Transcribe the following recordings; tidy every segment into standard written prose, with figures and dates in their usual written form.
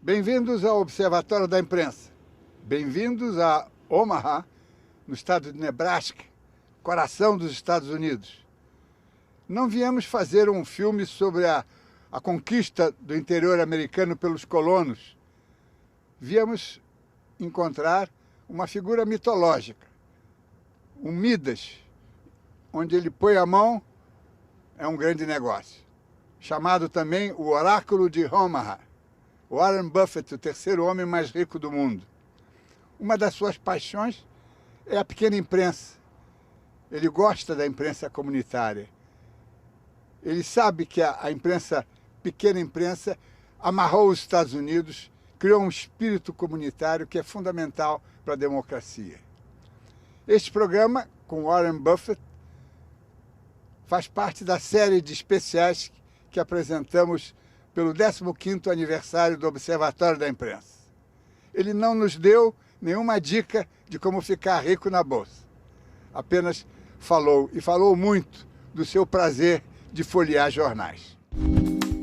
Bem-vindos ao Observatório da Imprensa. Bem-vindos a Omaha, no estado de Nebraska, coração dos Estados Unidos. Não viemos fazer um filme sobre a conquista do interior americano pelos colonos. Viemos encontrar uma figura mitológica, um Midas, onde ele põe a mão, é um grande negócio. Chamado também o Oráculo de Omaha. Warren Buffett, o terceiro homem mais rico do mundo. Uma das suas paixões é a pequena imprensa. Ele gosta da imprensa comunitária. Ele sabe que a imprensa, pequena imprensa, amarrou os Estados Unidos, criou um espírito comunitário que é fundamental para a democracia. Este programa, com Warren Buffett, faz parte da série de especiais que apresentamos pelo 15º aniversário do Observatório da Imprensa. Ele não nos deu nenhuma dica de como ficar rico na bolsa. Apenas falou, e falou muito, do seu prazer de folhear jornais.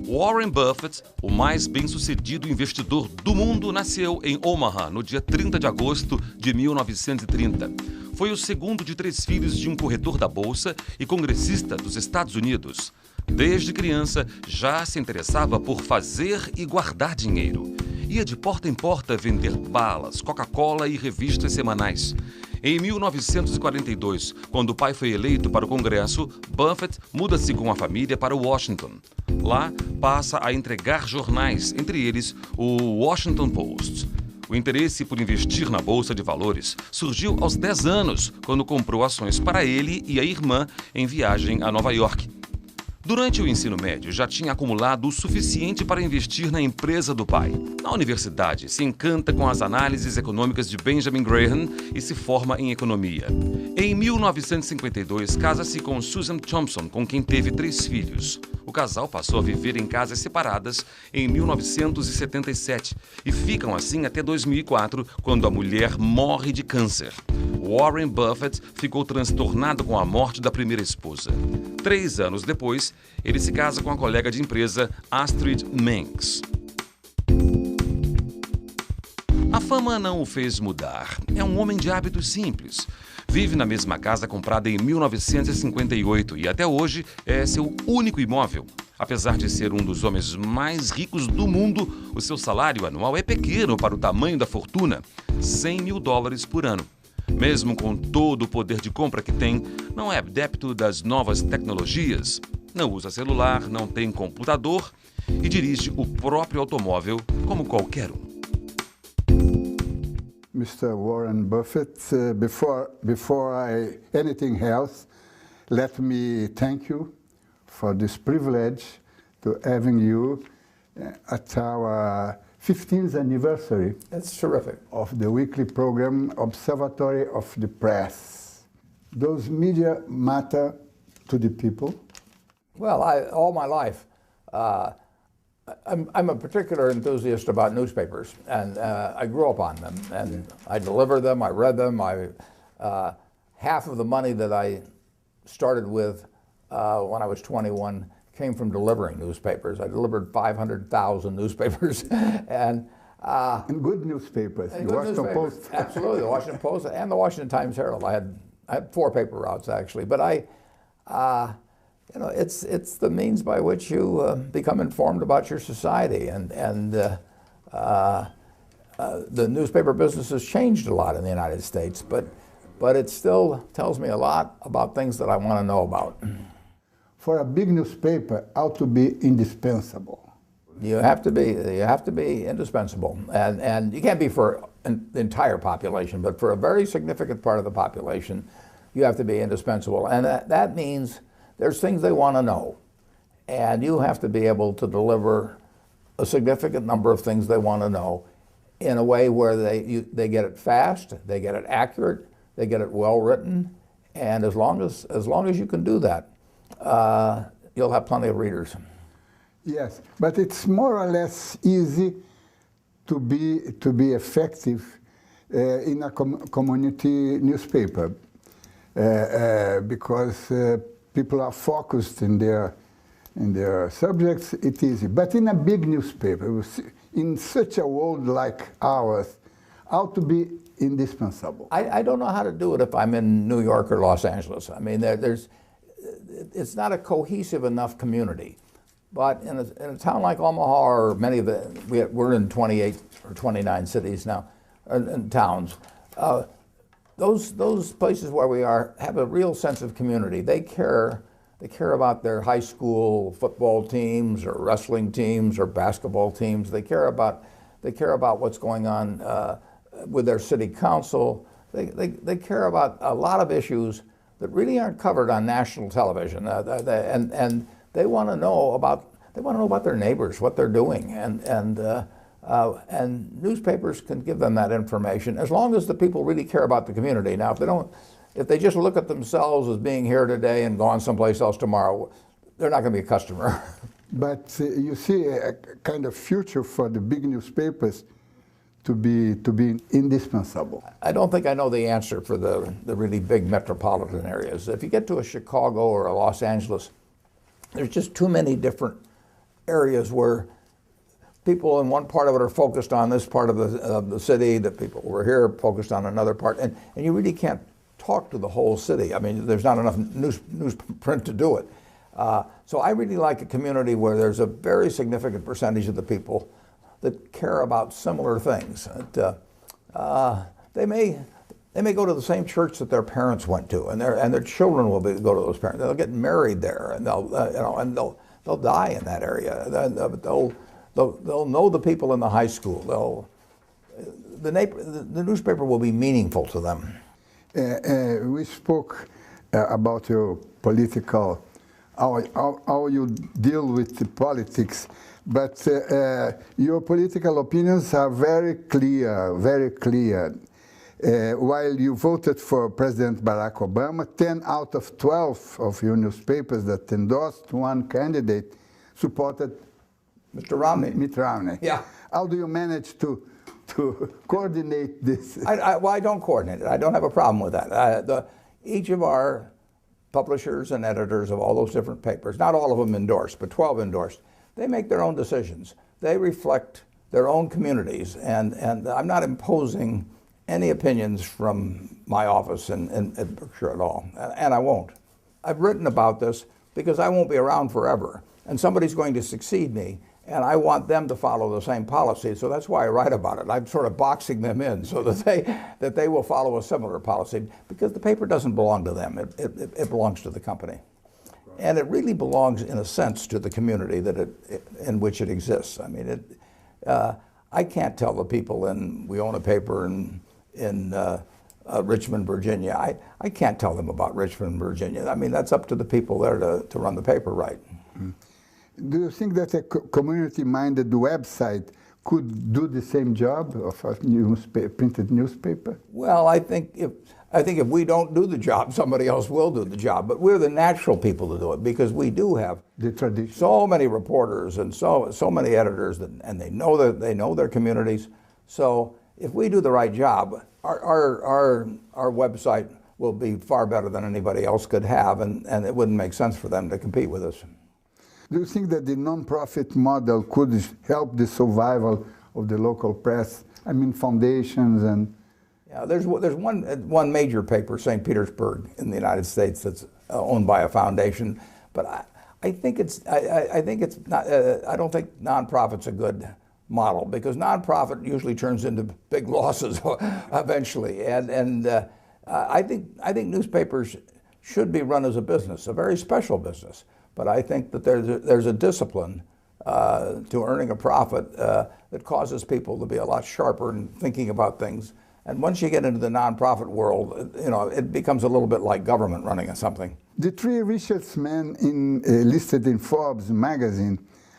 Warren Buffett, o mais bem-sucedido investidor do mundo, nasceu em Omaha no dia 30 de agosto de 1930. Foi o segundo de 3 filhos de um corretor da bolsa e congressista dos Estados Unidos. Desde criança, já se interessava por fazer e guardar dinheiro. Ia de porta em porta vender balas, Coca-Cola e revistas semanais. Em 1942, quando o pai foi eleito para o Congresso, Buffett muda-se com a família para Washington. Lá, passa a entregar jornais, entre eles o Washington Post. O interesse por investir na Bolsa de Valores surgiu aos 10 anos, quando comprou ações para ele e a irmã em viagem a Nova York. Durante o ensino médio, já tinha acumulado o suficiente para investir na empresa do pai. Na universidade, se encanta com as análises econômicas de Benjamin Graham e se forma em economia. Em 1952, casa-se com Susan Thompson, com quem teve 3 filhos. O casal passou a viver em casas separadas em 1977 e ficam assim até 2004, quando a mulher morre de câncer. Warren Buffett ficou transtornado com a morte da primeira esposa. 3 anos depois, ele se casa com a colega de empresa Astrid Menks. A fama não o fez mudar. É um homem de hábitos simples. Vive na mesma casa comprada em 1958 e até hoje é seu único imóvel. Apesar de ser um dos homens mais ricos do mundo, o seu salário anual é pequeno para o tamanho da fortuna, $100 mil por ano. Mesmo com todo o poder de compra que tem, não é adepto das novas tecnologias, não usa celular, não tem computador e dirige o próprio automóvel como qualquer um. Mr. Warren Buffett, before anything else, let me thank you for this privilege to having you at our 15th anniversary. That's terrific. Of the weekly program Observatory of the Press. Does media matter to the people? Well, all my life, I'm a particular enthusiast about newspapers, and I grew up on them, and I deliver them, I read them. Half of the money that I started with when I was 21 came from delivering newspapers. I delivered 500,000 newspapers, and good newspapers. And the good Washington newspapers. Post. Absolutely, the Washington Post and the Washington Times Herald. I had 4 paper routes actually, but you know, it's the means by which you become informed about your society, and the newspaper business has changed a lot in the United States, but it still tells me a lot about things that I want to know about. For a big newspaper, ought to be indispensable. You have to be indispensable, and you can't be for the entire population, but for a very significant part of the population, you have to be indispensable, and that means there's things they want to know, and you have to be able to deliver a significant number of things they want to know in a way where they get it fast, they get it accurate, they get it well written, and as long as you can do that, you'll have plenty of readers. Yes, but it's more or less easy to be effective in a community newspaper because people are focused in their subjects. It's easy. But in a big newspaper, in such a world like ours, how to be indispensable? I don't know how to do it if I'm in New York or Los Angeles. I mean, it's not a cohesive enough community. But in a town like Omaha, or many of we're in 28 or 29 cities now, and towns. Those places where we are have a real sense of community. They care about their high school football teams or wrestling teams or basketball teams. They care about what's going on with their city council. They care about a lot of issues that really aren't covered on national television, and they want to know about their neighbors, what they're doing, and newspapers can give them that information as long as the people really care about the community. Now, if they just look at themselves as being here today and gone someplace else tomorrow, they're not going to be a customer. But you see a kind of future for the big newspapers to be indispensable. I don't think I know the answer for the really big metropolitan areas. If you get to a Chicago or a Los Angeles, there's just too many different areas where people in one part of it are focused on this part of the city, that people over here are focused on another part, and you really can't talk to the whole city. I mean, there's not enough newsprint to do it. So I really like a community where there's a very significant percentage of the people that care about similar things. They may go to the same church that their parents went to, and their children will go to those parents. They'll get married there, and they'll die in that area. They'll know the people in the high school. The newspaper will be meaningful to them. We spoke about your political, how you deal with the politics, but your political opinions are very clear, very clear. While you voted for President Barack Obama, 10 out of 12 of your newspapers that endorsed one candidate supported Mr. Romney. Mitt Romney. Yeah. How do you manage to coordinate this? Well, I don't coordinate it. I don't have a problem with that. Each of our publishers and editors of all those different papers, not all of them endorsed, but 12 endorsed, they make their own decisions. They reflect their own communities, and I'm not imposing any opinions from my office in Berkshire at all, and I won't. I've written about this because I won't be around forever, and somebody's going to succeed me, and I want them to follow the same policy, so that's why I write about it. I'm sort of boxing them in so that they will follow a similar policy, because the paper doesn't belong to them. It belongs to the company. And it really belongs, in a sense, to the community in which it exists. I mean, I can't tell the people we own a paper in Richmond, Virginia. I can't tell them about Richmond, Virginia. I mean, that's up to the people there to run the paper right. Mm. Do you think that a community-minded website could do the same job of a printed newspaper? Well, I think if we don't do the job, somebody else will do the job. But we're the natural people to do it, because we do have the tradition. So many reporters and so many editors, and they know their communities. So if we do the right job, our website will be far better than anybody else could have, and it wouldn't make sense for them to compete with us. Do you think that the non-profit model could help the survival of the local press? I mean, foundations and... Yeah, there's one major paper, St. Petersburg, in the United States, that's owned by a foundation, but I think it's not. I don't think nonprofit's a good model, because nonprofit usually turns into big losses eventually, and I think newspapers should be run as a business, a very special business. But I think that there's a discipline to earning a profit that causes people to be a lot sharper in thinking about things. And once you get into the nonprofit world, it becomes a little bit like government running something. The three richest men listed in Forbes magazine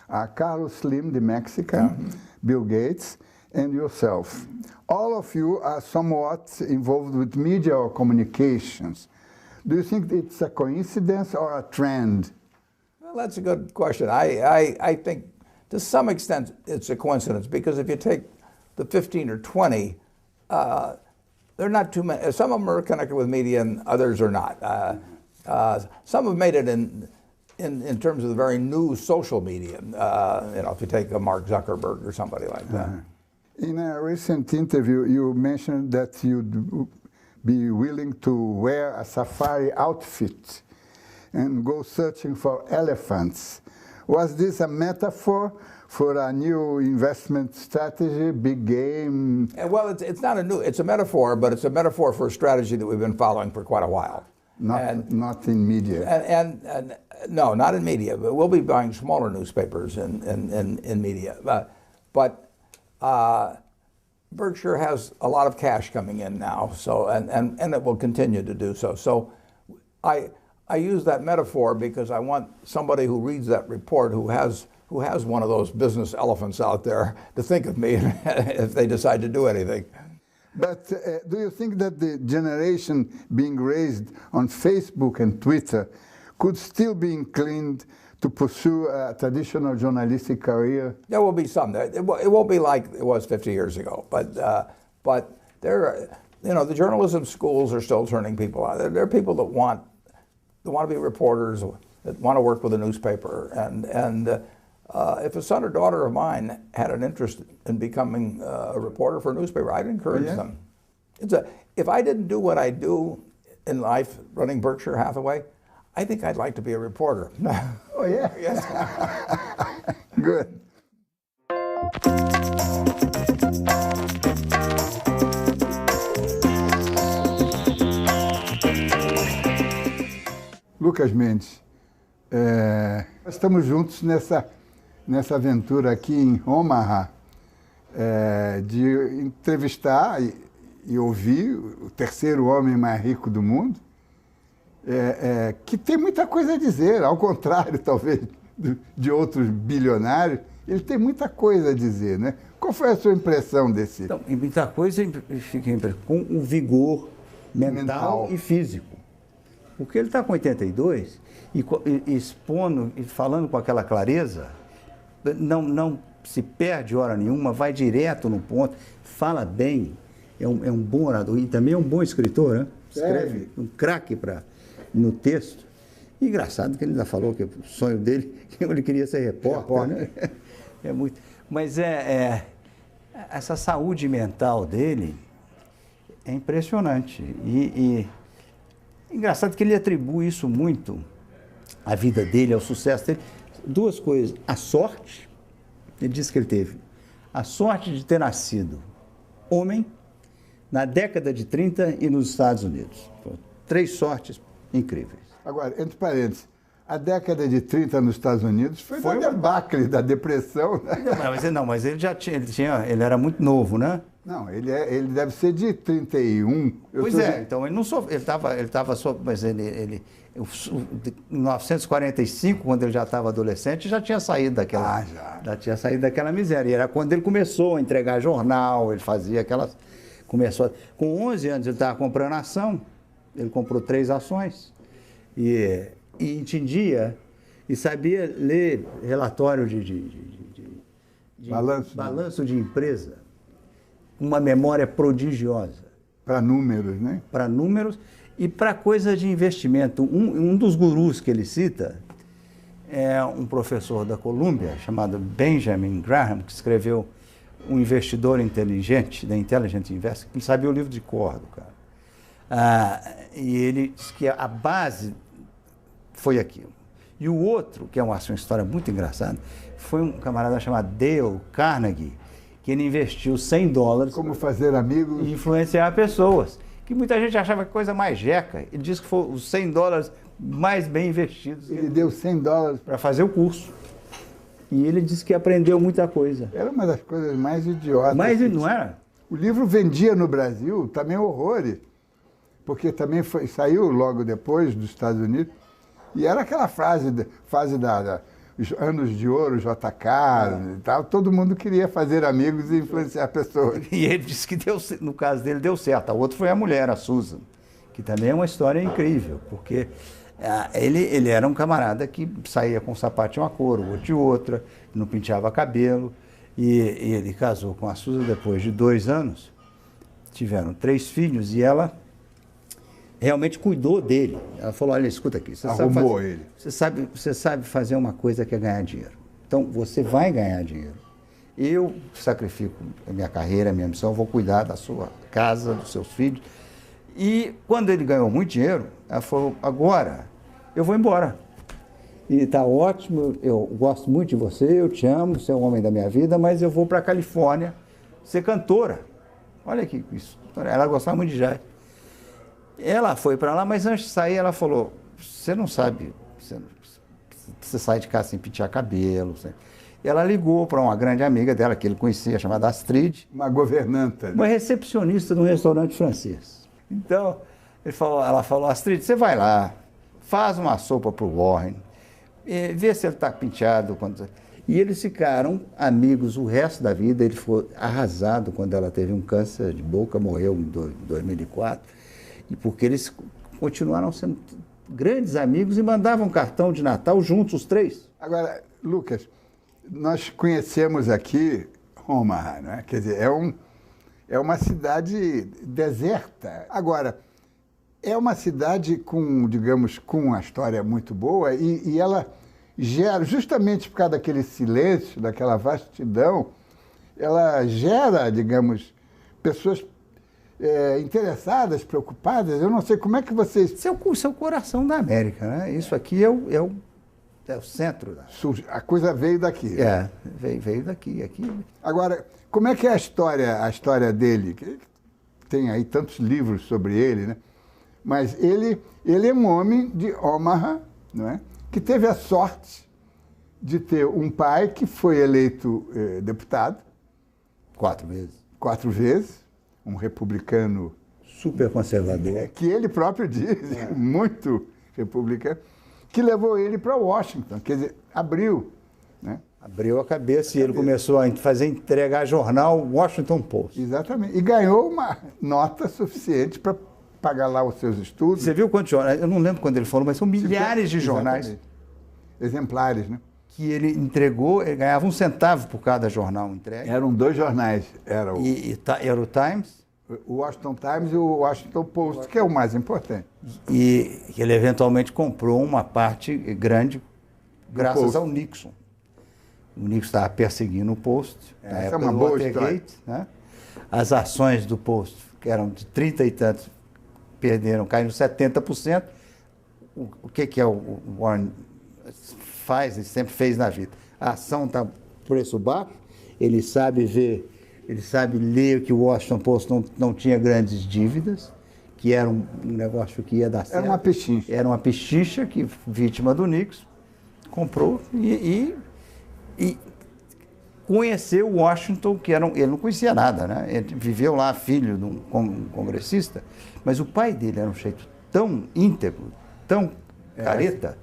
are Carlos Slim, the Mexican, Bill Gates, and yourself. All of you are somewhat involved with media or communications. Do you think it's a coincidence or a trend? Well, that's a good question. I think to some extent it's a coincidence, because if you take the 15 or 20 there are not too many. Some of them are connected with media, and others are not. Some have made it in terms of the very new social media. If you take a Mark Zuckerberg or somebody like that. In a recent interview, you mentioned that you'd be willing to wear a safari outfit and go searching for elephants. Was this a metaphor for a new investment strategy, big game? Well, it's not it's a metaphor, but it's a metaphor for a strategy that we've been following for quite a while. Not in media. And no, not in media, but we'll be buying smaller newspapers in media. But Berkshire has a lot of cash coming in now, so and it will continue to do so. So I use that metaphor because I want somebody who reads that report who has one of those business elephants out there to think of me if they decide to do anything. But do you think that the generation being raised on Facebook and Twitter could still be inclined to pursue a traditional journalistic career? There will be some. It won't be like it was 50 years ago, but there, the journalism schools are still turning people out. There are people that want to be reporters, that want to work with a newspaper, and if a son or daughter of mine had an interest in becoming a reporter for a newspaper, I'd encourage them. If I didn't do what I do in life, running Berkshire Hathaway, I think I'd like to be a reporter. Oh, yeah? Yes. Good. Lucas Mendes, estamos juntos nessa aventura aqui em Omaha, de entrevistar e ouvir o terceiro homem mais rico do mundo, que tem muita coisa a dizer, ao contrário, talvez, de outros bilionários, ele tem muita coisa a dizer, né? Qual foi a sua impressão desse? Então, muita coisa, fiquei com o vigor mental e físico. Porque ele está com 82 e expondo e falando com aquela clareza, não se perde hora nenhuma, vai direto no ponto, fala bem, é um bom orador e também é um bom escritor, né? Escreve um craque no texto. E engraçado que ele ainda falou que o sonho dele, que ele queria ser repórter, né? É muito. Mas essa saúde mental dele é impressionante. E engraçado que ele atribui isso muito à vida dele, ao sucesso dele. Duas coisas. A sorte, ele disse que ele teve a sorte de ter nascido homem na década de 30 e nos Estados Unidos. Três sortes incríveis. Agora, entre parênteses, a década de 30 nos Estados Unidos foi uma debacle da depressão. Né? Mas ele já ele era muito novo, né? Não, ele deve ser de 31. Então ele não sofreu, mas ele em 1945, quando ele já estava adolescente, já tinha saído daquela, já tinha saído daquela miséria. E era quando ele começou a entregar jornal, ele fazia aquelas, com 11 anos ele estava comprando ação, ele comprou 3 ações e entendia e sabia ler relatório de balanço de empresa. Uma memória prodigiosa. Para números, né? Para números e para coisa de investimento. Um dos gurus que ele cita é um professor da Colômbia, chamado Benjamin Graham, que escreveu Um Investidor Inteligente, da Intelligent Investing, que sabia o livro de cor do cara. E ele diz que a base foi aquilo. E o outro, que é uma história muito engraçada, foi um camarada chamado Dale Carnegie, que ele investiu $100... Como fazer amigos? E influenciar pessoas. Que muita gente achava que coisa mais jeca. Ele disse que foram os $100 mais bem investidos. Ele deu $100 para fazer o curso. E ele disse que aprendeu muita coisa. Era uma das coisas mais idiotas. Mas não era? O livro vendia no Brasil também horrores. Porque também saiu logo depois dos Estados Unidos. E era aquela fase os anos de ouro, JK e tal, todo mundo queria fazer amigos e influenciar pessoas. E ele disse que no caso dele deu certo. A outra foi a mulher, a Susan, que também é uma história incrível, porque ele era um camarada que saía com um sapato de uma cor, o outro de outra, não penteava cabelo, e ele casou com a Susan depois de 2 anos, tiveram 3 filhos e ela realmente cuidou dele. Ela falou, olha, escuta aqui, Arrumou ele. Você sabe fazer uma coisa que é ganhar dinheiro. Então, você vai ganhar dinheiro. Eu sacrifico a minha carreira, a minha missão, vou cuidar da sua casa, dos seus filhos. E quando ele ganhou muito dinheiro, ela falou, agora eu vou embora. E está ótimo, eu gosto muito de você, eu te amo, você é o homem da minha vida, mas eu vou para a Califórnia ser cantora. Olha que isso. Ela gostava muito de jazz. Ela foi para lá, mas antes de sair ela falou, você não sabe, você sai de casa sem pentear cabelo. Ela ligou para uma grande amiga dela, que ele conhecia, chamada Astrid. Uma governanta. Uma recepcionista de um restaurante francês. Então, ela falou, Astrid, você vai lá, faz uma sopa para o Warren, vê se ele está penteado. E eles ficaram amigos o resto da vida. Ele foi arrasado quando ela teve um câncer de boca, morreu em 2004. E porque eles continuaram sendo grandes amigos e mandavam cartão de Natal juntos, os 3. Agora, Lucas, nós conhecemos aqui Omaha, não é? Quer dizer, é uma cidade deserta. Agora, é uma cidade com, digamos, com uma história muito boa e ela gera, justamente por causa daquele silêncio, daquela vastidão, ela gera, digamos, pessoas interessadas, preocupadas. Eu não sei como é que vocês... Isso é o coração da América, né? Isso aqui é o centro. A coisa veio daqui. Veio daqui. Aqui. Agora, como é que é a história dele? Tem aí tantos livros sobre ele, né? Mas ele é um homem de Omaha, não é? Que teve a sorte de ter um pai que foi eleito deputado. 4 vezes. 4 vezes. Um republicano... Super conservador. Que ele próprio diz, muito republicano, que levou ele para Washington. Quer dizer, abriu, né? Abriu a cabeça e ele começou a entregar jornal Washington Post. Exatamente. E ganhou uma nota suficiente para pagar lá os seus estudos. Você viu quantos jornais? Eu não lembro quando ele falou, mas são milhares de jornais. Exatamente. Exemplares, né? Que ele entregou, ele ganhava 1 centavo por cada jornal entregue. Eram 2 jornais. Era o Times. O Washington Times e o Washington Post, que é o mais importante. E ele eventualmente comprou uma parte grande graças ao Nixon. O Nixon estava perseguindo o Post. Essa é uma boa história. Né? As ações do Post, que eram de 30 e tantos, caíram 70%. O que o Warren faz, ele sempre fez na vida? A ação está preço baixo, ele sabe ler que o Washington Post não tinha grandes dívidas, que era um negócio que ia dar certo. Era uma pechincha. Era uma pechincha que, vítima do Nixon, comprou e conheceu Washington, que ele não conhecia nada, né? Ele viveu lá, filho de um congressista, mas o pai dele era um jeito tão íntegro, tão careta,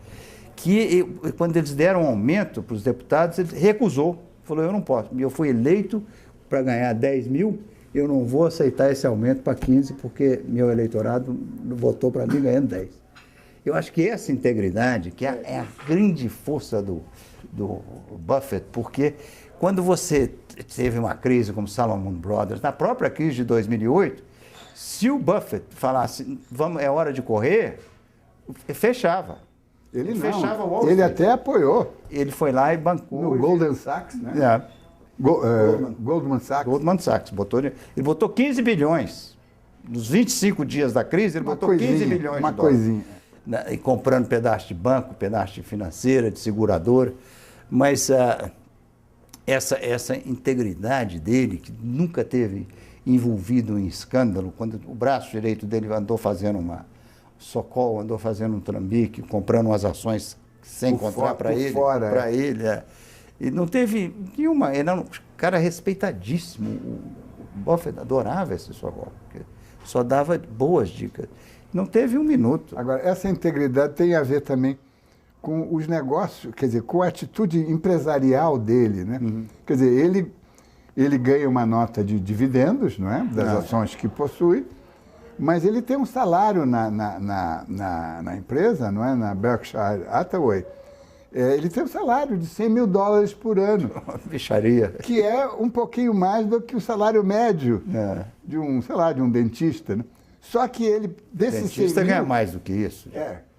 que quando eles deram um aumento para os deputados, ele recusou. Falou, eu não posso. Eu fui eleito para ganhar 10 mil, eu não vou aceitar esse aumento para 15, porque meu eleitorado votou para mim ganhando 10. Eu acho que essa integridade, que é a grande força do Buffett, porque quando você teve uma crise como Salomon Brothers, na própria crise de 2008, se o Buffett falasse, é hora de correr, fechava. Ele não. Fechava o Wall Ele Street. até apoiou. Ele foi lá e bancou. No Goldman Sachs, né? Goldman Sachs. Goldman Sachs. Ele botou 15 bilhões. Nos 25 dias da crise, ele botou 15 bilhões uma de dólares. Coisinha. E comprando pedaço de banco, pedaço de financeira, de seguradora. Mas essa integridade dele, que nunca teve envolvido em escândalo, quando o braço direito dele andou fazendo uma Sokol, andou fazendo um trambique, comprando umas ações sem comprar para ele. E não teve nenhuma. Ele era um cara respeitadíssimo. O Buffett adorava esse Sokol, porque só dava boas dicas. Não teve um minuto. Agora, essa integridade tem a ver também com os negócios, quer dizer, com a atitude empresarial dele, né? Uhum. Quer dizer, ele ganha uma nota de dividendos, não é? Das ações que possui, mas ele tem um salário na empresa, não é? Na Berkshire Hathaway, Ele tem um salário de $100 mil por ano. Bicharia. Que é um pouquinho mais do que o salário médio de um, sei lá, de um dentista, né? Só que ele, desses 100 mil... ganha mais do que isso.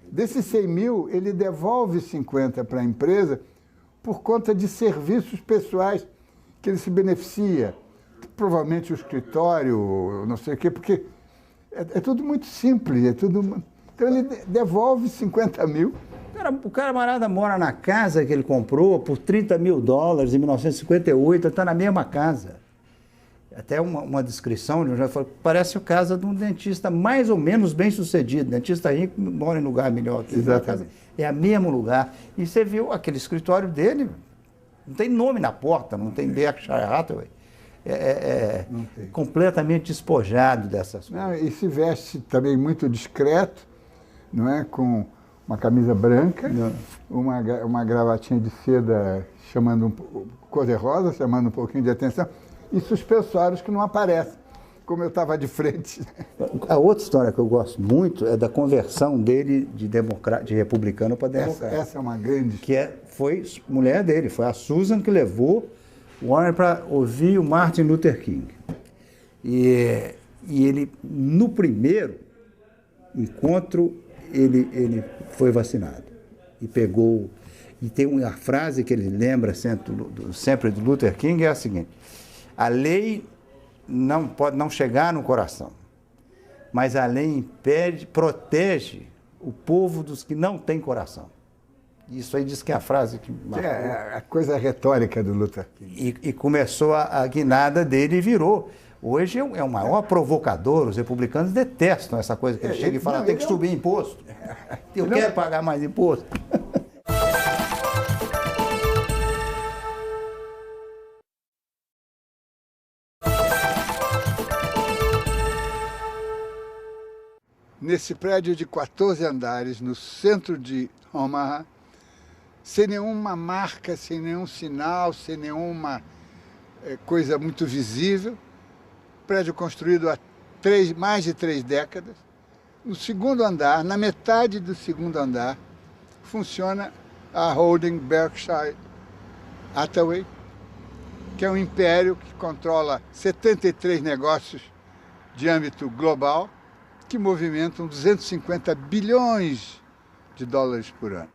Desses 100 mil, ele devolve 50 para a empresa por conta de serviços pessoais que ele se beneficia. Provavelmente o escritório, não sei o quê, porque é tudo muito simples, Então ele devolve 50 mil. O camarada mora na casa que ele comprou por $30 mil em 1958, está na mesma casa. Até uma descrição de um já falou, parece a casa de um dentista mais ou menos bem sucedido. Dentista rico mora em lugar melhor que exatamente. É o mesmo lugar. E você viu aquele escritório dele, não tem nome na porta, não tem Berkshire Hathaway. Completamente despojado dessas coisas. E se veste também muito discreto, não é? Com uma camisa branca, uma gravatinha de seda cor-de-rosa, chamando um pouquinho de atenção, e suspensórios que não aparecem, como eu estava de frente. A outra história que eu gosto muito é da conversão dele de republicano para democrata. Essa é uma grande... Foi mulher dele, foi a Susan que levou o Warren para ouvir o Martin Luther King. E ele, no primeiro encontro, ele foi vacinado e pegou. E tem uma frase que ele lembra sempre do Luther King, é a seguinte: a lei não pode não chegar no coração, mas a lei protege o povo dos que não têm coração. Isso aí diz que é a frase que marcou. É a coisa retórica do Luther King. E começou a guinada dele e virou. Hoje é o maior provocador, os republicanos detestam essa coisa que ele chega e fala, tem que subir imposto. Eu quero pagar mais imposto. Nesse prédio de 14 andares, no centro de Omaha, sem nenhuma marca, sem nenhum sinal, sem nenhuma coisa muito visível, prédio construído há mais de 3 décadas. No segundo andar, na metade do segundo andar, funciona a holding Berkshire Hathaway, que é um império que controla 73 negócios de âmbito global, que movimentam 250 bilhões de dólares por ano.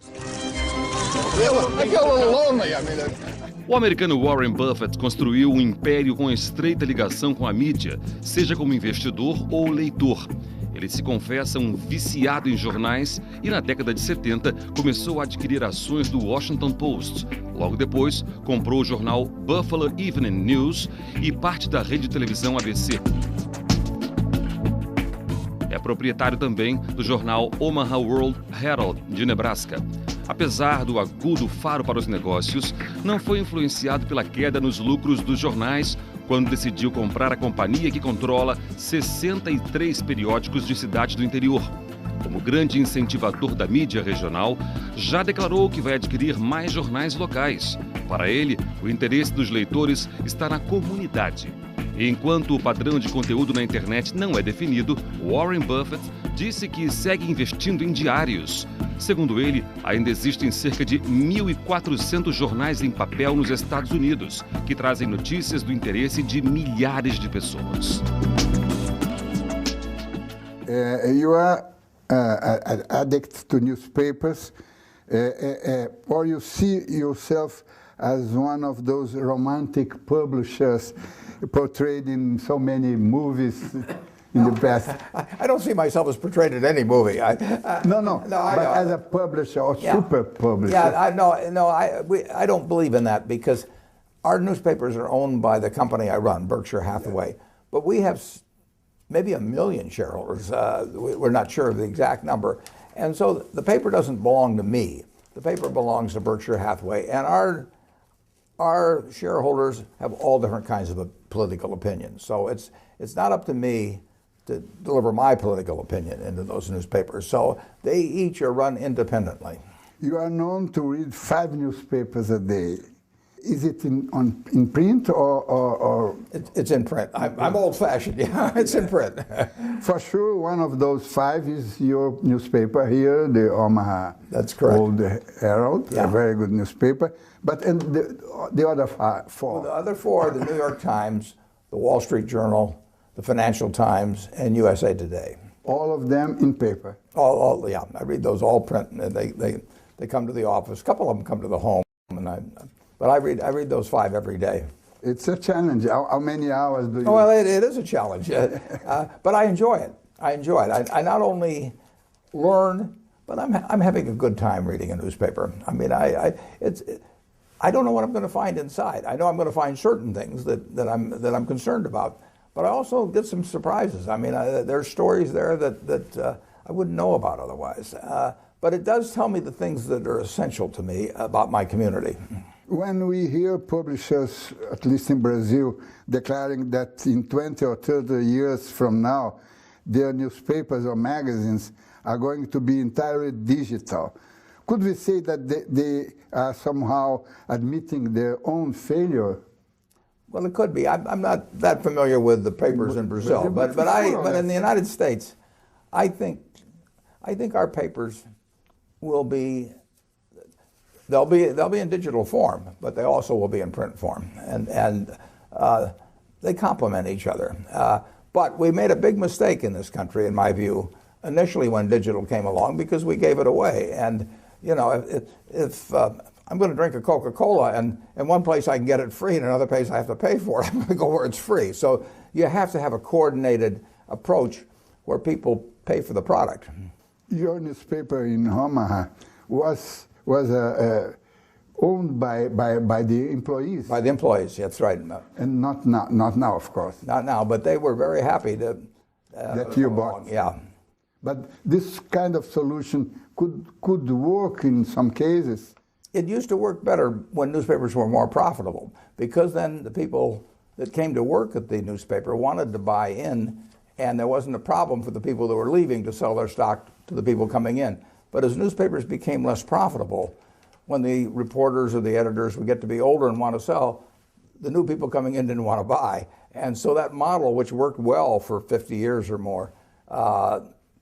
O americano Warren Buffett construiu um império com estreita ligação com a mídia, seja como investidor ou leitor. Ele se confessa um viciado em jornais e na década de 70 começou a adquirir ações do Washington Post. Logo depois, comprou o jornal Buffalo Evening News e parte da rede de televisão ABC. É proprietário também do jornal Omaha World Herald, de Nebraska. Apesar do agudo faro para os negócios, não foi influenciado pela queda nos lucros dos jornais quando decidiu comprar a companhia que controla 63 periódicos de cidades do interior. Como grande incentivador da mídia regional, já declarou que vai adquirir mais jornais locais. Para ele, o interesse dos leitores está na comunidade. E enquanto o padrão de conteúdo na internet não é definido, Warren Buffett disse que segue investindo em diários. Segundo ele, ainda existem cerca de 1.400 jornais em papel nos Estados Unidos, que trazem notícias do interesse de milhares de pessoas. You are addicted to newspapers, or you see yourself as one of those romantic publishers portrayed in so many movies in the past. I don't see myself as portrayed in any movie. No, but as a publisher or super publisher. I don't believe in that because our newspapers are owned by the company I run, Berkshire Hathaway. But we have maybe 1 million shareholders. We're not sure of the exact number. And so the paper doesn't belong to me. The paper belongs to Berkshire Hathaway. And our shareholders have all different kinds of political opinions. So it's not up to me to deliver my political opinion into those newspapers. So they each are run independently. You are known to read 5 newspapers a day. Is it in print or? It's in print. I'm old-fashioned. Yeah, it's in print. For sure, one of those 5 is your newspaper here, the Omaha. That's correct. Old Herald, Yeah. a very good newspaper. But and the other 4. Well, the other 4 are the New York Times, the Wall Street Journal, the Financial Times, and USA Today. All of them in paper. Yeah, I read those all print. And they come to the office. A couple of them come to the home, but I read those 5 every day. It's a challenge. How many hours do you? Oh, well, it is a challenge, but I enjoy it. I enjoy it. I not only learn, but I'm having a good time reading a newspaper. I mean, I don't know what I'm going to find inside. I know I'm going to find certain things that I'm concerned about, but I also get some surprises. I mean, there's stories there that I wouldn't know about otherwise. But it does tell me the things that are essential to me about my community. When we hear publishers, at least in Brazil, declaring that in 20 or 30 years from now, their newspapers or magazines are going to be entirely digital, could we say that they are somehow admitting their own failure? Well, it could be. I'm not that familiar with the papers in Brazil, but in the United States, I think our papers will be. They'll be in digital form, but they also will be in print form, and they complement each other. But we made a big mistake in this country, in my view, initially when digital came along, because we gave it away. And you know, if I'm going to drink a Coca-Cola, and in one place I can get it free, and another place I have to pay for it, I'm going to go where it's free. So you have to have a coordinated approach where people pay for the product. Your newspaper in Omaha was owned by the employees. By the employees, that's right. And not now, of course. Not now, but they were very happy to that you bought. Yeah. But this kind of solution could work in some cases. It used to work better when newspapers were more profitable, because then the people that came to work at the newspaper wanted to buy in, and there wasn't a problem for the people that were leaving to sell their stock to the people coming in. But as newspapers became less profitable, when the reporters or the editors would get to be older and want to sell, the new people coming in didn't want to buy. And so that model, which worked well for 50 years or more,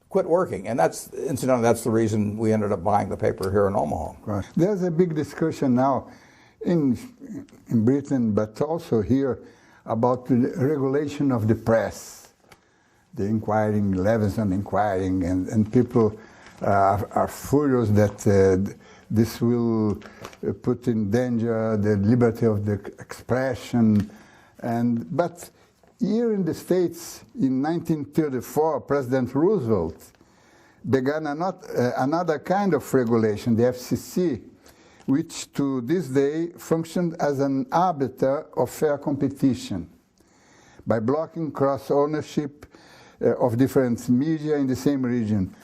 quit working. And incidentally, that's the reason we ended up buying the paper here in Omaha. Right. There's a big discussion now in Britain, but also here, about the regulation of the press, the inquiring, Levinson inquiring, and people are furious that this will put in danger the liberty of the expression. But here in the States, in 1934, President Roosevelt began another kind of regulation, the FCC, which to this day functioned as an arbiter of fair competition by blocking cross-ownership of different media in the same region.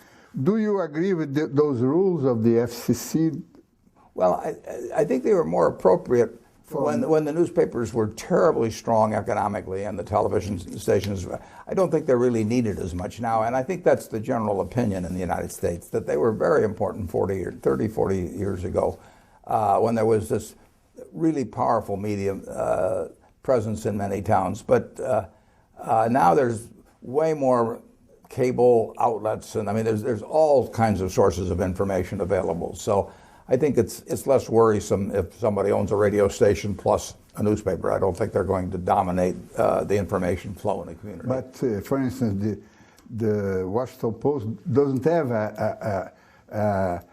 Do you agree with those rules of the FCC? Well, I think they were more appropriate when the newspapers were terribly strong economically and the television stations. I don't think they're really needed as much now, and I think that's the general opinion in the United States, that they were very important 30, 40 years ago, when there was this really powerful media presence in many towns. But now there's way more cable outlets, and I mean, there's all kinds of sources of information available. So I think it's less worrisome if somebody owns a radio station plus a newspaper. I don't think they're going to dominate the information flow in the community. But for instance, the Washington Post doesn't have a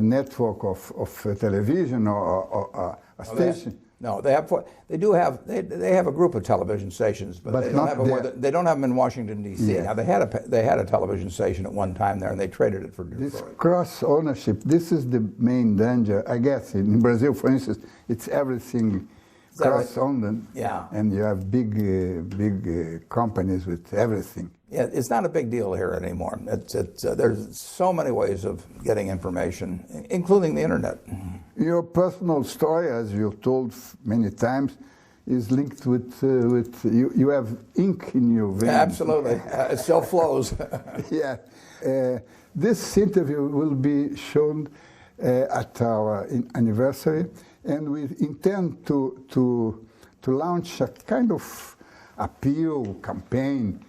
network of television or a station. They have a group of television stations, but they don't have them in Washington D.C. Yeah. Now they had a television station at one time there, and they traded it for Detroit. This cross ownership. This is the main danger, I guess. In Brazil, for instance, it's everything cross owned. Yeah. And you have big companies with everything. Yeah, it's not a big deal here anymore. There's so many ways of getting information, including the internet. Your personal story, as you've told many times, is linked with you have ink in your veins. Absolutely, it still flows. Yeah, this interview will be shown at our anniversary and we intend to launch a kind of appeal campaign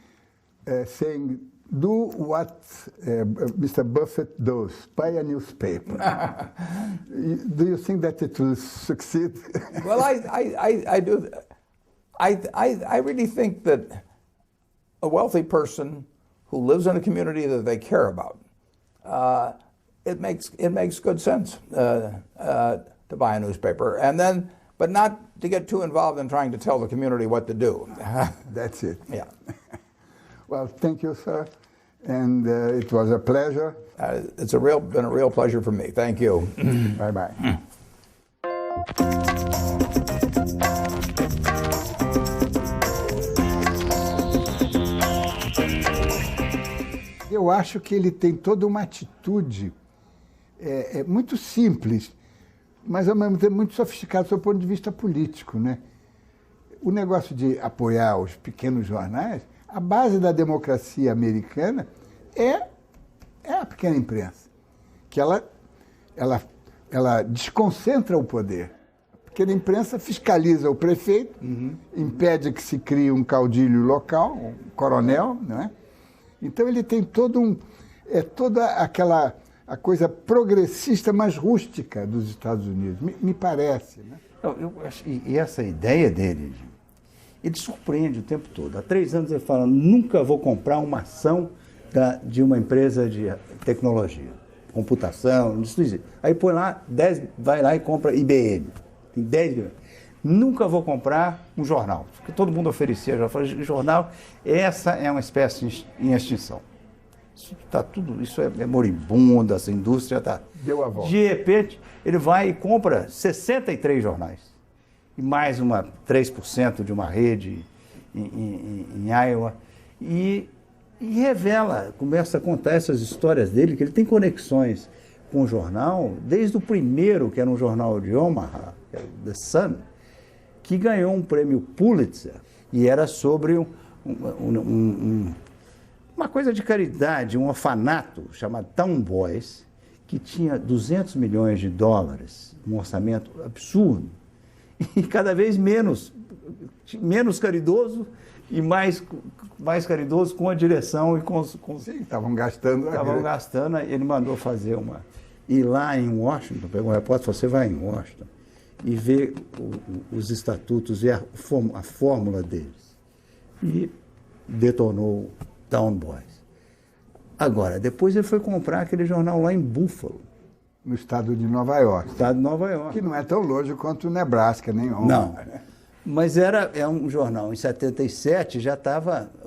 saying, do what Mr. Buffett does, buy a newspaper. Do you think that it will succeed? Well, I do. I really think that a wealthy person who lives in a community that they care about, it makes good sense to buy a newspaper, and then, but not to get too involved in trying to tell the community what to do. That's it. Yeah. Well, thank you, sir, and it was a pleasure. It's been a real pleasure for me. Thank you. Bye-bye. Eu acho que ele tem toda uma atitude muito simples, mas ao mesmo tempo muito sofisticada do ponto de vista político, né? O negócio de apoiar os pequenos jornais, a base da democracia americana é a pequena imprensa, que ela desconcentra o poder. A pequena imprensa fiscaliza o prefeito, impede que se crie um caudilho local, um coronel, não é? Então ele tem toda a coisa progressista, mais rústica dos Estados Unidos, me parece. Né? E essa ideia dele, ele surpreende o tempo todo. Há 3 anos ele fala, nunca vou comprar uma ação de uma empresa de tecnologia, computação, isso. Aí põe lá, vai lá e compra IBM. Tem 10 mil. Nunca vou comprar um jornal, porque todo mundo oferecia jornal. Essa é uma espécie em extinção. Isso é moribundo, essa indústria está... Deu a volta. De repente, ele vai e compra 63 jornais. E mais 3% de uma rede em Iowa. E revela, começa a contar essas histórias dele, que ele tem conexões com o jornal, desde o primeiro, que era um jornal de Omaha, que era The Sun, que ganhou um prêmio Pulitzer, e era sobre uma coisa de caridade, um orfanato chamado Town Boys, que tinha $200 milhões, um orçamento absurdo, e cada vez menos caridoso e mais caridoso com a direção e com Sim, estavam gastando. Ele mandou fazer ir lá em Washington, pegou um repórter e falou, você vai em Washington e ver os estatutos e a fórmula deles. E detonou Town Boys. Agora, depois ele foi comprar aquele jornal lá em Buffalo. No estado de Nova York. Estado de Nova York. Que não é tão longe quanto o Nebraska, nem Omaha. Não. Mas é um jornal, em 77,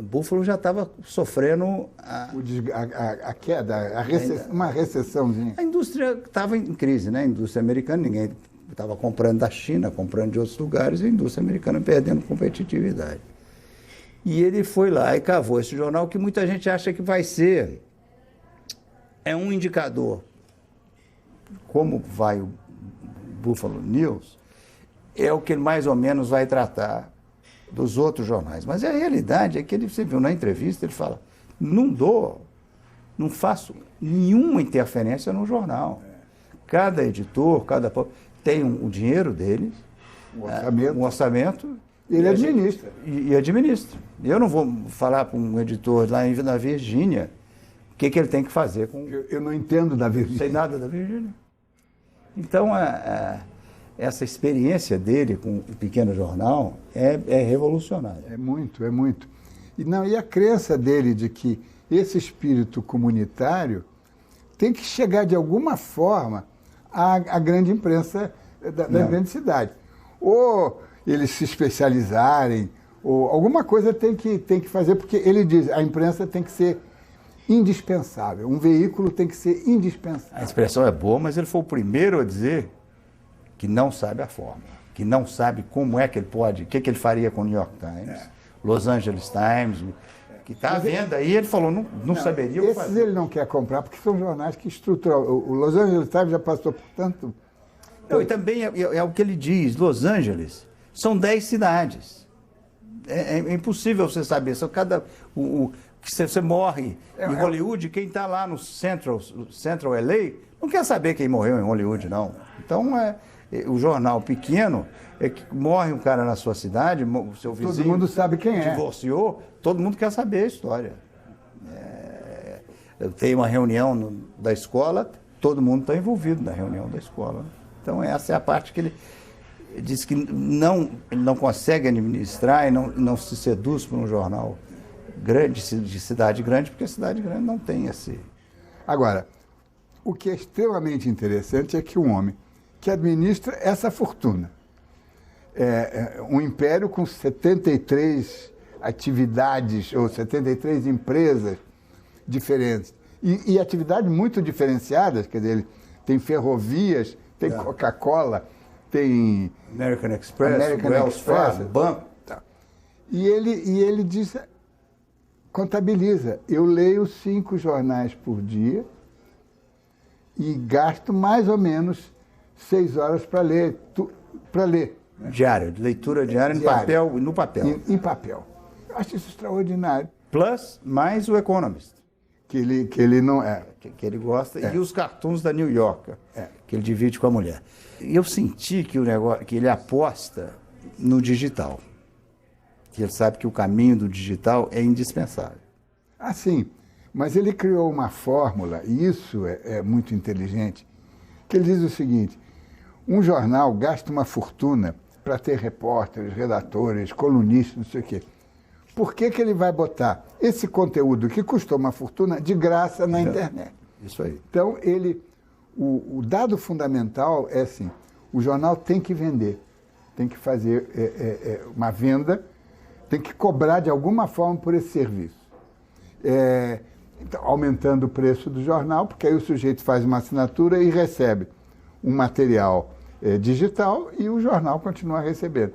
Buffalo já estava sofrendo a queda, uma recessãozinha. A indústria estava em crise, né? A indústria americana, ninguém estava comprando da China, comprando de outros lugares, e a indústria americana perdendo competitividade. E ele foi lá e cavou esse jornal, que muita gente acha que vai ser um indicador. Como vai o Buffalo News, é o que ele mais ou menos vai tratar dos outros jornais. Mas a realidade é que você viu na entrevista, ele fala, não faço nenhuma interferência no jornal. Cada editor, tem o dinheiro deles, um orçamento. Ele administra. E administra. Eu não vou falar para um editor lá na Virgínia o que ele tem que fazer com... Eu não entendo da Virgínia. Não sei nada da Virgínia. Então, essa experiência dele com o pequeno jornal é revolucionária. É muito, é muito. E a crença dele de que esse espírito comunitário tem que chegar de alguma forma à grande imprensa da grande cidade. Ou eles se especializarem, ou alguma coisa tem que fazer, porque ele diz, a imprensa tem que ser indispensável, um veículo tem que ser indispensável. A expressão é boa, mas ele foi o primeiro a dizer que não sabe a fórmula, que não sabe como é que ele pode, o que ele faria com o New York Times, Los Angeles Times, que está à venda aí, ele falou, não saberia o que fazer. Esses ele não quer comprar, porque são jornais que estruturam. O Los Angeles Times já passou por tanto... Não, e também é o que ele diz, Los Angeles são 10 cidades. É impossível você saber, são que você morre em Hollywood, quem está lá no Central LA não quer saber quem morreu em Hollywood, não. Então, O jornal pequeno é que morre um cara na sua cidade, o seu vizinho... Todo mundo sabe quem é. Divorciou, todo mundo quer saber a história. Eu tenho uma reunião da escola, todo mundo está envolvido na reunião da escola. Então essa é a parte que ele diz que ele não consegue administrar e não se seduz por um jornal grande, de cidade grande, porque a cidade grande não tem esse... Agora, o que é extremamente interessante é que um homem que administra essa fortuna, um império com 73 atividades ou 73 empresas diferentes e atividades muito diferenciadas, quer dizer, ele tem ferrovias, tem Coca-Cola, tem American Express, Wells Fargo, banco. Tá. E ele diz, contabiliza, eu leio 5 jornais por dia e gasto mais ou menos 6 horas para ler. Diário, leitura diária no papel. Em papel. Eu acho isso extraordinário. Plus, mais o Economist. Que ele não é. Que ele gosta, e os cartoons da New Yorker, que ele divide com a mulher. E eu senti que que ele aposta no digital. Que ele sabe que o caminho do digital é indispensável. Ah, sim. Mas ele criou uma fórmula, e isso é muito inteligente, que ele diz o seguinte: um jornal gasta uma fortuna para ter repórteres, redatores, colunistas, não sei o quê. Por que ele vai botar esse conteúdo que custou uma fortuna de graça na internet? Isso aí. Então, o dado fundamental é assim, o jornal tem que vender, tem que fazer uma venda, tem que cobrar de alguma forma por esse serviço. Então, aumentando o preço do jornal, porque aí o sujeito faz uma assinatura e recebe um material digital e o jornal continua recebendo.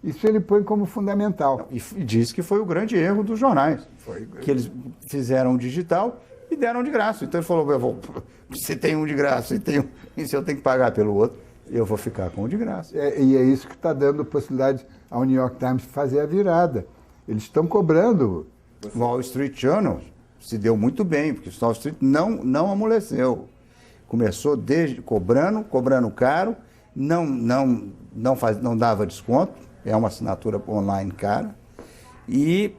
Isso ele põe como fundamental. E diz que foi o grande erro dos jornais. Que eles fizeram digital e deram de graça. Então ele falou, se tem um de graça e se eu tenho que pagar pelo outro, eu vou ficar com o de graça. E é isso que está dando possibilidade ao New York Times fazer a virada. Eles estão cobrando. O Wall Street Journal se deu muito bem, porque o Wall Street não amoleceu. Começou cobrando caro, não dava desconto. É uma assinatura online cara. E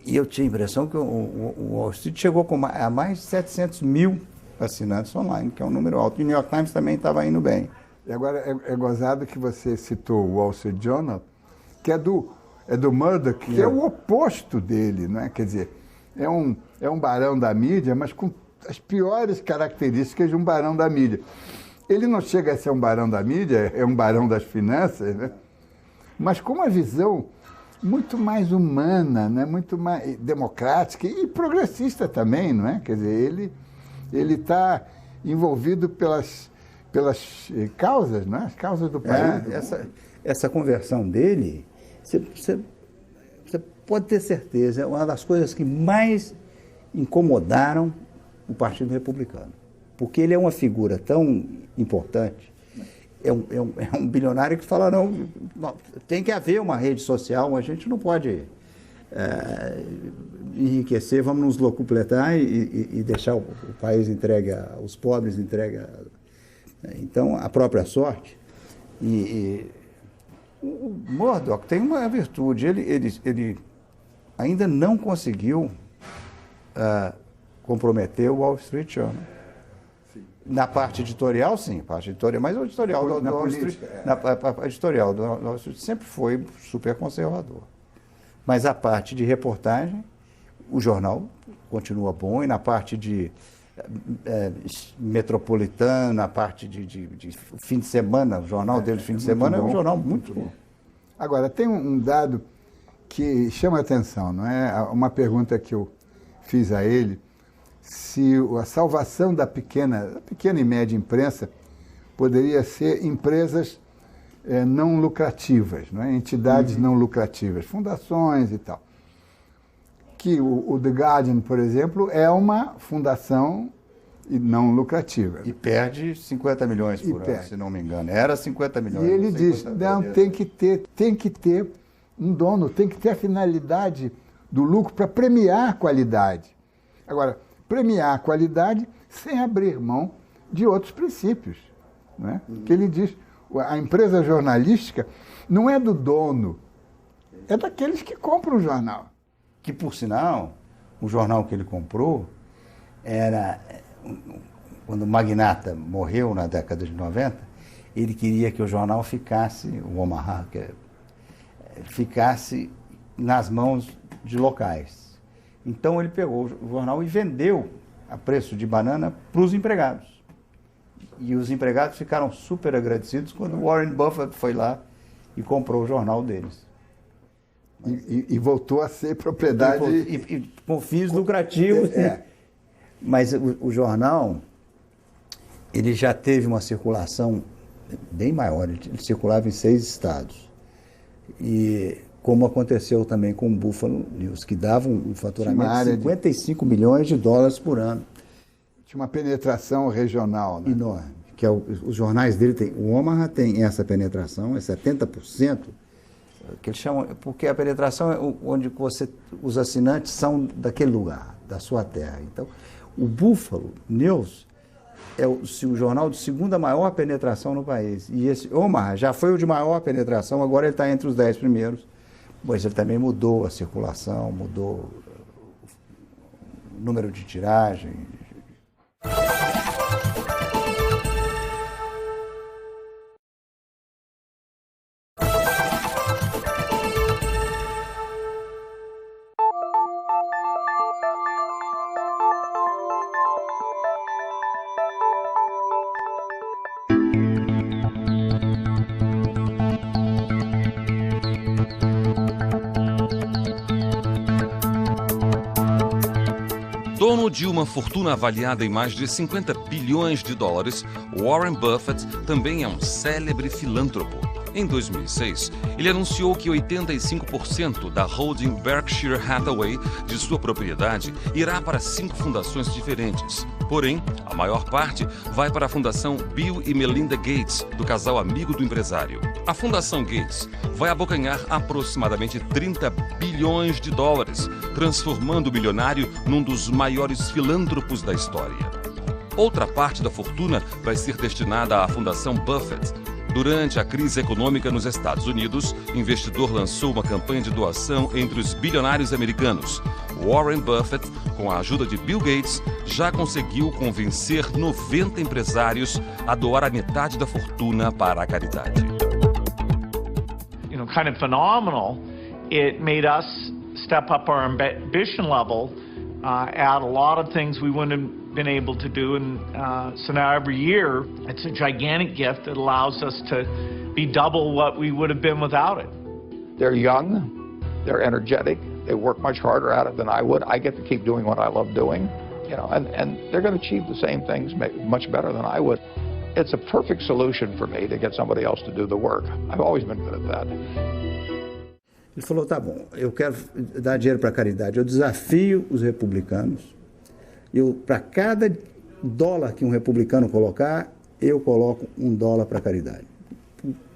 eu tinha a impressão que o Wall Street chegou a mais de 700 mil assinantes online, que é um número alto. E o New York Times também estava indo bem. E agora é gozado que você citou o Wall Street Journal, que é do Murdoch, que é o oposto dele, não é? Quer dizer, é um barão da mídia, mas com as piores características de um barão da mídia. Ele não chega a ser um barão da mídia, é um barão das finanças, né? Mas com uma visão muito mais humana, né? Muito mais democrática e progressista também, não é? Quer dizer, ele está envolvido pelas causas, não é? As causas do país. Essa conversão dele, você pode ter certeza, é uma das coisas que mais incomodaram o Partido Republicano. Porque ele é uma figura tão importante. É um bilionário que fala, não, tem que haver uma rede social, a gente não pode enriquecer, vamos nos locupletar e deixar o país entregue, os pobres entregue. Então, a própria sorte. O Murdoch tem uma virtude, ele ainda não conseguiu comprometer o Wall Street Journal. Na parte editorial, sim, mas o editorial do Wall Street, a editorial do Wall Street sempre foi super conservador. Mas a parte de reportagem, o jornal continua bom, e na parte de metropolitana, na parte de fim de semana, o jornal dele de fim de semana é um jornal muito bom. Agora, tem um dado que chama a atenção, não é? Uma pergunta que eu fiz a ele, se a salvação da pequena e média imprensa poderia ser empresas não lucrativas, não é? Entidades não lucrativas, fundações e tal. Que o The Guardian, por exemplo, é uma fundação não lucrativa. E perde 50 milhões por ano, se não me engano. Era 50 milhões. E ele diz, não, tem que ter um dono, tem que ter a finalidade do lucro para premiar a qualidade. Agora, premiar a qualidade sem abrir mão de outros princípios. Não é? Que ele diz, A empresa jornalística não é do dono, é daqueles que compram o jornal. Que, por sinal, o jornal que ele comprou era... Quando o magnata morreu na década de 90, ele queria que o jornal ficasse, o Omaha, ficasse nas mãos de locais. Então ele pegou o jornal e vendeu a preço de banana para os empregados. E os empregados ficaram super agradecidos quando Warren Buffett foi lá e comprou o jornal deles. E voltou a ser propriedade... E com fins lucrativos. Mas o jornal, ele já teve uma circulação bem maior, ele circulava em 6 estados. E como aconteceu também com o Buffalo News, que dava um faturamento de 55 milhões de dólares por ano. Tinha uma penetração regional, né? Enorme. Que os jornais dele tem. O Omaha tem essa penetração, é 70%, que eles chamam, porque a penetração é onde os assinantes são daquele lugar, da sua terra. Então, o Buffalo News é o jornal de segunda maior penetração no país. E esse Omaha já foi o de maior penetração, agora ele está entre os 10 primeiros. Mas ele também mudou a circulação, mudou o número de tiragem. Dono de uma fortuna avaliada em mais de 50 bilhões de dólares, Warren Buffett também é um célebre filântropo. Em 2006, ele anunciou que 85% da holding Berkshire Hathaway de sua propriedade irá para 5 fundações diferentes. Porém, a maior parte vai para a Fundação Bill e Melinda Gates, do casal amigo do empresário. A Fundação Gates vai abocanhar aproximadamente 30 bilhões de dólares, transformando o milionário num dos maiores filântropos da história. Outra parte da fortuna vai ser destinada à Fundação Buffett. Durante a crise econômica nos Estados Unidos, o investidor lançou uma campanha de doação entre os bilionários americanos. Warren Buffett, com a ajuda de Bill Gates, já conseguiu convencer 90 empresários a doar a metade da fortuna para a caridade. Kind of phenomenal. It made us step up our ambition level, add a lot of things we wouldn't have been able to do, and so now every year it's a gigantic gift that allows us to be double what we would have been without it. They're young, they're energetic, they work much harder at it than I would. I get to keep doing what I love doing, you know, and they're going to achieve the same things much better than I would. It's a perfect solution for me to get somebody else to do the work. I've always been good at that. Ele falou, tá bom, eu quero dar dinheiro para a caridade. Eu desafio os republicanos. Para cada dólar que um republicano colocar, eu coloco $1 para a caridade.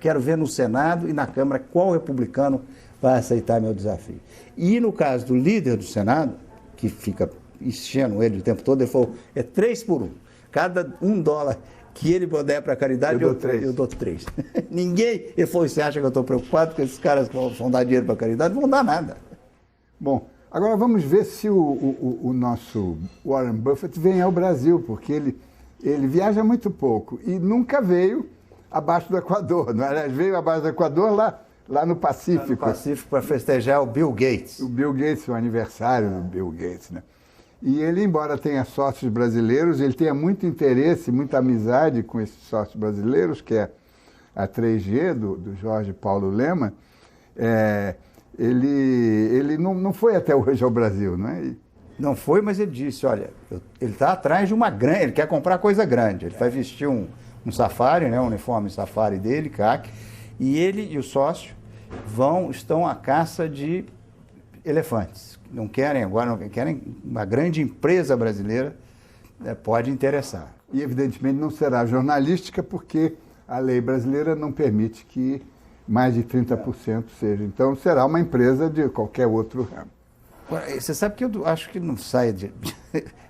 Quero ver no Senado e na Câmara qual republicano vai aceitar meu desafio. E no caso do líder do Senado, que fica enchendo ele o tempo todo, ele falou, é 3 por 1. Cada $1 que ele puder para a caridade, eu dou 3. Ninguém, ele falou, você acha que eu estou preocupado que esses caras que vão dar dinheiro para a caridade? Não vão dar nada. Bom, agora vamos ver se o nosso Warren Buffett vem ao Brasil, porque ele viaja muito pouco e nunca veio abaixo do Equador. Não é? Veio abaixo do Equador lá no Pacífico. No Pacífico para festejar o Bill Gates. O Bill Gates, o aniversário do Bill Gates, né? E ele, embora tenha sócios brasileiros, ele tenha muito interesse, muita amizade com esses sócios brasileiros, que é a 3G, do Jorge Paulo Lema, ele não foi até hoje ao Brasil, não é? Não foi, mas ele disse, olha, ele está atrás de uma grande, ele quer comprar coisa grande, ele vai vestir um safari, né, um uniforme safari dele, CAC, e ele e o sócio estão à caça de elefantes. Não querem uma grande empresa brasileira, pode interessar. E evidentemente não será jornalística, porque a lei brasileira não permite que mais de 30% seja. Então será uma empresa de qualquer outro ramo. Você sabe que eu acho que não sai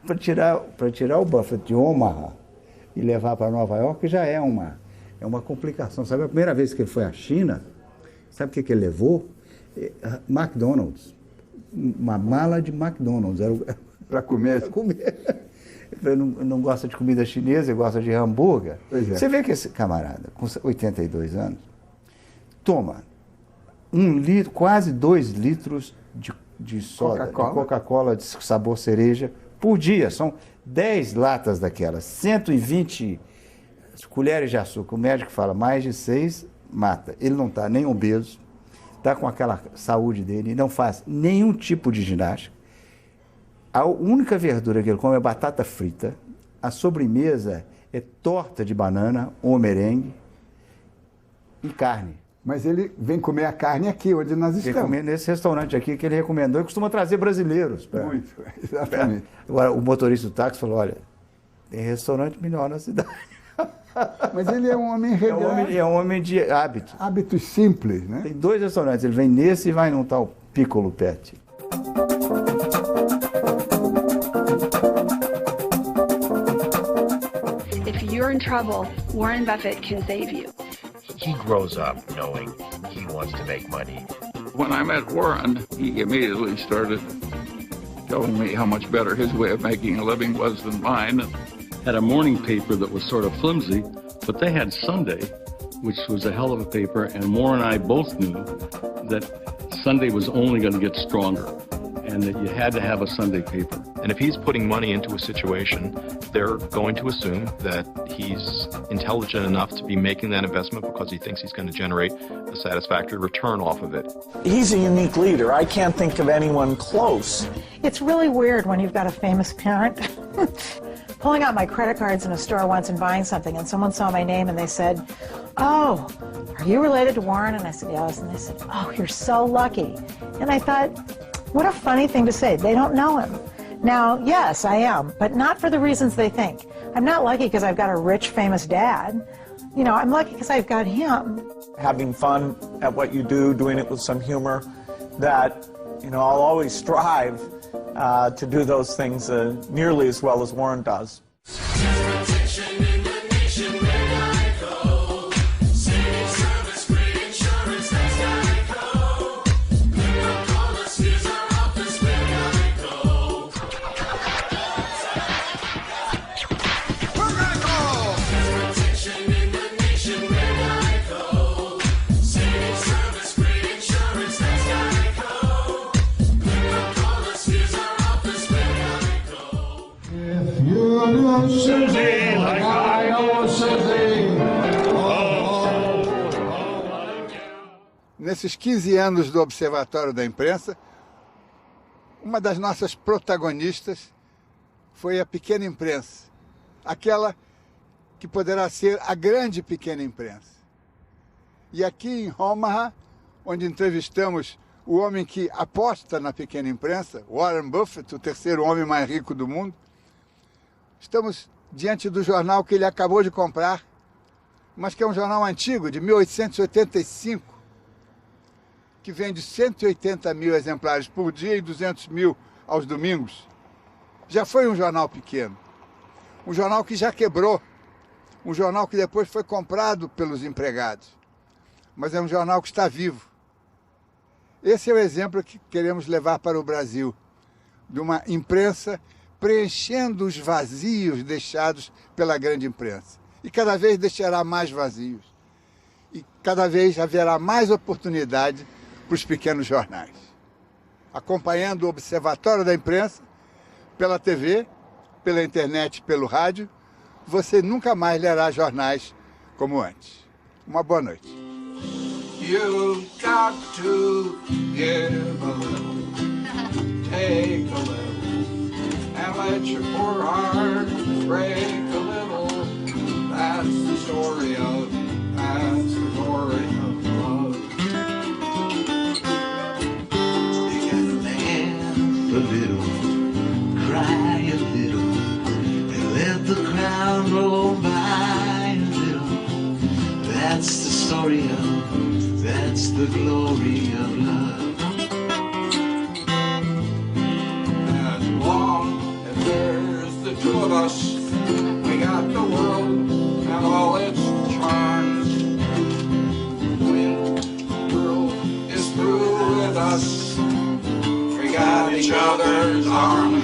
para tirar o Buffett de Omaha e levar para Nova York já é É uma complicação. Sabe, a primeira vez que ele foi à China, sabe o que ele levou? McDonald's. Uma mala de McDonald's. Para comer. Para comer. Ele não gosta de comida chinesa, ele gosta de hambúrguer. Pois é. Você vê que esse camarada, com 82 anos, toma 1 litro, quase 2 litros de soda, Coca-Cola. de Coca-Cola de sabor cereja por dia. São 10 latas daquelas, 120 colheres de açúcar. O médico fala, mais de 6 mata. Ele não está nem obeso, está com aquela saúde dele, não faz nenhum tipo de ginástica. A única verdura que ele come é batata frita. A sobremesa é torta de banana ou merengue e carne. Mas ele vem comer a carne aqui, onde nós Vem estamos. comer nesse restaurante aqui que ele recomendou e costuma trazer brasileiros. Muito, exatamente. Agora, o motorista do táxi falou, olha, tem restaurante melhor na cidade. Mas ele é um homem regrado. É um homem de hábito. Hábitos simples, né? Tem 2 restaurantes, ele vem nesse e vai num tal Piccolo Pet. If you're in trouble, Warren Buffett can save you. He grows up knowing he wants to make money. When I met Warren, he immediately started telling me how much better his way of making a living was than mine. Had a morning paper that was sort of flimsy, but they had Sunday, which was a hell of a paper, and Warren and I both knew that Sunday was only going to get stronger, and that you had to have a Sunday paper. And if he's putting money into a situation, they're going to assume that he's intelligent enough to be making that investment because he thinks he's going to generate a satisfactory return off of it. He's a unique leader. I can't think of anyone close. It's really weird when you've got a famous parent. Pulling out my credit cards in a store once and buying something, and someone saw my name and they said, "Oh, are you related to Warren?" And I said, "Yes." And they said, "Oh, you're so lucky." And I thought, what a funny thing to say. They don't know him. Now, yes, I am, but not for the reasons they think. I'm not lucky because I've got a rich, famous dad. You know, I'm lucky because I've got him. Having fun at what you do, doing it with some humor, that, you know, I'll always strive to do those things nearly as well as Warren does. Susie, like I know Susie. Nesses 15 anos do Observatório da Imprensa, uma das nossas protagonistas foi a pequena imprensa, aquela que poderá ser a grande pequena imprensa. E aqui em Omaha, onde entrevistamos o homem que aposta na pequena imprensa, Warren Buffett, o terceiro homem mais rico do mundo, estamos diante do jornal que ele acabou de comprar, mas que é um jornal antigo, de 1885, que vende 180 mil exemplares por dia e 200 mil aos domingos. Já foi um jornal pequeno, um jornal que já quebrou, um jornal que depois foi comprado pelos empregados, mas é um jornal que está vivo. Esse é o exemplo que queremos levar para o Brasil, de uma imprensa preenchendo os vazios deixados pela grande imprensa. E cada vez deixará mais vazios. E cada vez haverá mais oportunidade para os pequenos jornais. Acompanhando o Observatório da Imprensa, pela TV, pela internet, pelo rádio, você nunca mais lerá jornais como antes. Uma boa noite. You've got to give a little, take a little, and let your poor heart break a little. That's the story of love. You gotta laugh a little, cry a little, and let the crowd roll by a little. That's the story of, that's the glory of love. As long as there's the two of us, we got the world and all its charms. brothers are